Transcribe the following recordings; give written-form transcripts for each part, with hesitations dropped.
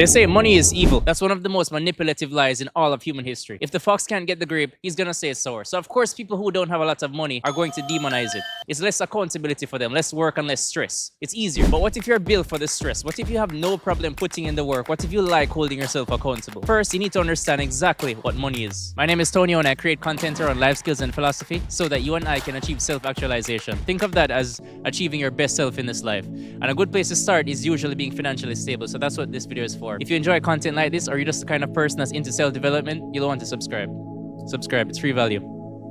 They say money is evil. That's one of the most manipulative lies in all of human history. If the fox can't get the grape, he's gonna say it's sour. So of course, people who don't have a lot of money are going to demonize it. It's less accountability for them, less work and less stress. It's easier. But what if you're built for the stress? What if you have no problem putting in the work? What if you like holding yourself accountable? First, you need to understand exactly what money is. My name is Tonio and I create content around life skills and philosophy so that you and I can achieve self-actualization. Think of that as achieving your best self in this life. And a good place to start is usually being financially stable. So that's what this video is for. If you enjoy content like this or you're just the kind of person that's into self-development, you'll want to subscribe. Subscribe, it's free value.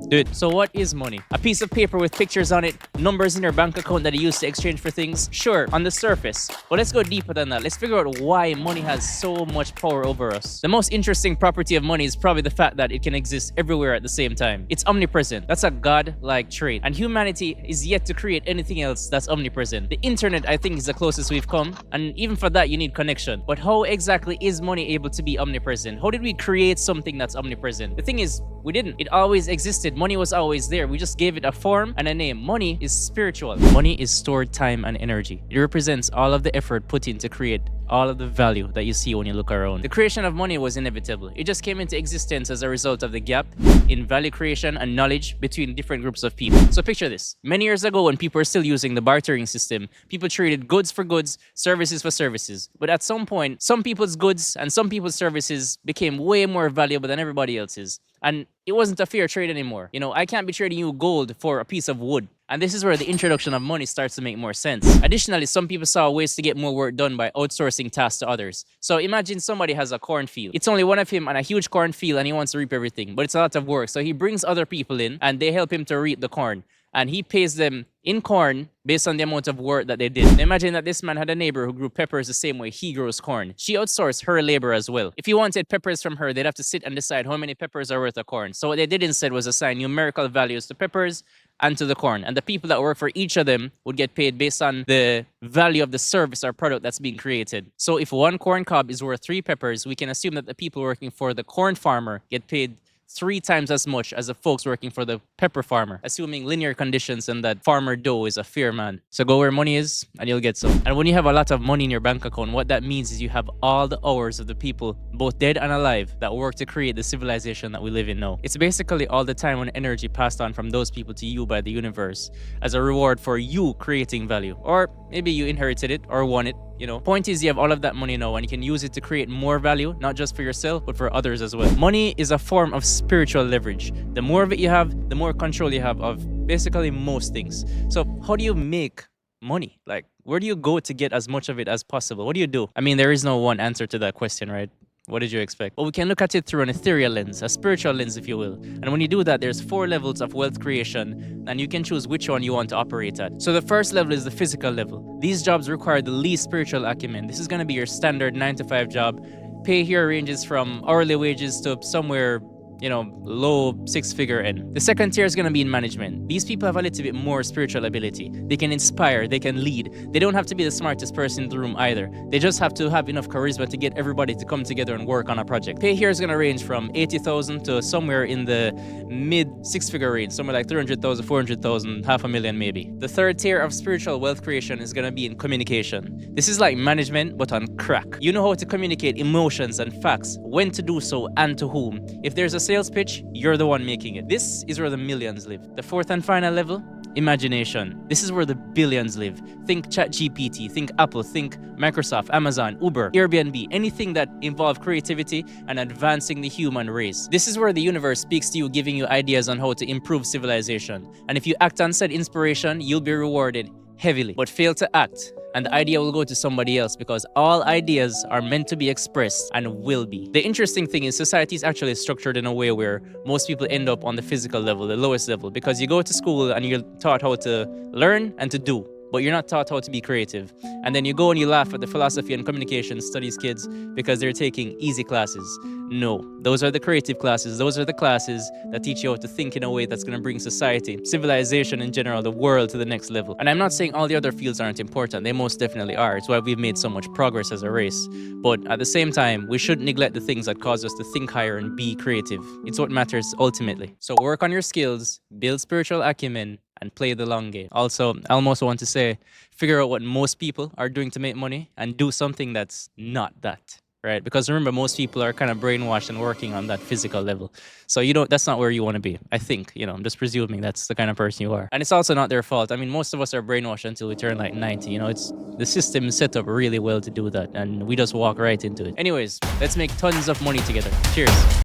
Do it. So what is money? A piece of paper with pictures on it, numbers in your bank account that you use to exchange for things? Sure, on the surface. But let's go deeper than that. Let's figure out why money has so much power over us. The most interesting property of money is probably the fact that it can exist everywhere at the same time. It's omnipresent. That's a god-like trait. And humanity is yet to create anything else that's omnipresent. The internet, I think, is the closest we've come. And even for that, you need connection. But how exactly is money able to be omnipresent? How did we create something that's omnipresent? The thing is, we didn't. It always existed. Money was always there. We just gave it a form and a name. Money is spiritual. Money is stored time and energy. It represents all of the effort put in to create all of the value that you see when you look around. The creation of money was inevitable. It just came into existence as a result of the gap in value creation and knowledge between different groups of people. So picture this. Many years ago, when people were still using the bartering system, people traded goods for goods, services for services. But at some point, some people's goods and some people's services became way more valuable than everybody else's. And it wasn't a fair trade anymore. You know, I can't be trading you gold for a piece of wood. And this is where the introduction of money starts to make more sense. Additionally, some people saw ways to get more work done by outsourcing tasks to others. So imagine somebody has a cornfield. It's only one of him and a huge cornfield and he wants to reap everything, but it's a lot of work. So he brings other people in and they help him to reap the corn. And he pays them in corn based on the amount of work that they did. Imagine that this man had a neighbor who grew peppers the same way he grows corn. She outsourced her labor as well. If you wanted peppers from her, they'd have to sit and decide how many peppers are worth of corn. So what they did instead was assign numerical values to peppers and to the corn. And the people that work for each of them would get paid based on the value of the service or product that's being created. So if one corn cob is worth 3 peppers, we can assume that the people working for the corn farmer get paid 3 times as much as the folks working for the pepper farmer, assuming linear conditions and that farmer Doe is a fair man. So go where money is and you'll get some. And when you have a lot of money in your bank account, what that means is you have all the hours of the people, both dead and alive, that work to create the civilization that we live in now. It's basically all the time and energy passed on from those people to you by the universe as a reward for you creating value. Or maybe you inherited it or won it. You know, point is you have all of that money now and you can use it to create more value, not just for yourself, but for others as well. Money is a form of spiritual leverage. The more of it you have, the more control you have of basically most things. So how do you make money? Like, where do you go to get as much of it as possible? What do you do? I mean, there is no one answer to that question, right? What did you expect? Well, we can look at it through an ethereal lens, a spiritual lens, if you will. And when you do that, there's 4 levels of wealth creation, and you can choose which one you want to operate at. So the first level is the physical level. These jobs require the least spiritual acumen. This is going to be your standard 9-to-5 job. Pay here ranges from hourly wages to somewhere, you know, low 6-figure end. The second tier is going to be in management. These people have a little bit more spiritual ability. They can inspire, they can lead. They don't have to be the smartest person in the room either. They just have to have enough charisma to get everybody to come together and work on a project. Pay here is going to range from 80,000 to somewhere in the mid 6-figure range, somewhere like 300,000, 400,000, half a million maybe. The third tier of spiritual wealth creation is going to be in communication. This is like management, but on crack. You know how to communicate emotions and facts, when to do so and to whom. If there's a sales pitch, you're the one making it. This is where the millions live. The fourth and final level, imagination. This is where the billions live. Think ChatGPT, think Apple, think Microsoft, Amazon, Uber, Airbnb, anything that involves creativity and advancing the human race. This is where the universe speaks to you, giving you ideas on how to improve civilization. And if you act on said inspiration, you'll be rewarded heavily. But fail to act, and the idea will go to somebody else, because all ideas are meant to be expressed and will be. The interesting thing is society is actually structured in a way where most people end up on the physical level, the lowest level, because you go to school and you're taught how to learn and to do, but you're not taught how to be creative. And then you go and you laugh at the philosophy and communication studies kids because they're taking easy classes. No, those are the creative classes. Those are the classes that teach you how to think in a way that's going to bring society, civilization in general, the world to the next level. And I'm not saying all the other fields aren't important. They most definitely are. It's why we've made so much progress as a race. But at the same time, we shouldn't neglect the things that cause us to think higher and be creative. It's what matters ultimately. So work on your skills, build spiritual acumen, and play the long game. Also, I almost want to say, figure out what most people are doing to make money and do something that's not that. right? Because remember, most people are kind of brainwashed and working on that physical level. So that's not where you want to be. I think, I'm just presuming that's the kind of person you are. And it's also not their fault. I mean, most of us are brainwashed until we turn like 90. It's the system is set up really well to do that. And we just walk right into it. Anyways, let's make tons of money together. Cheers.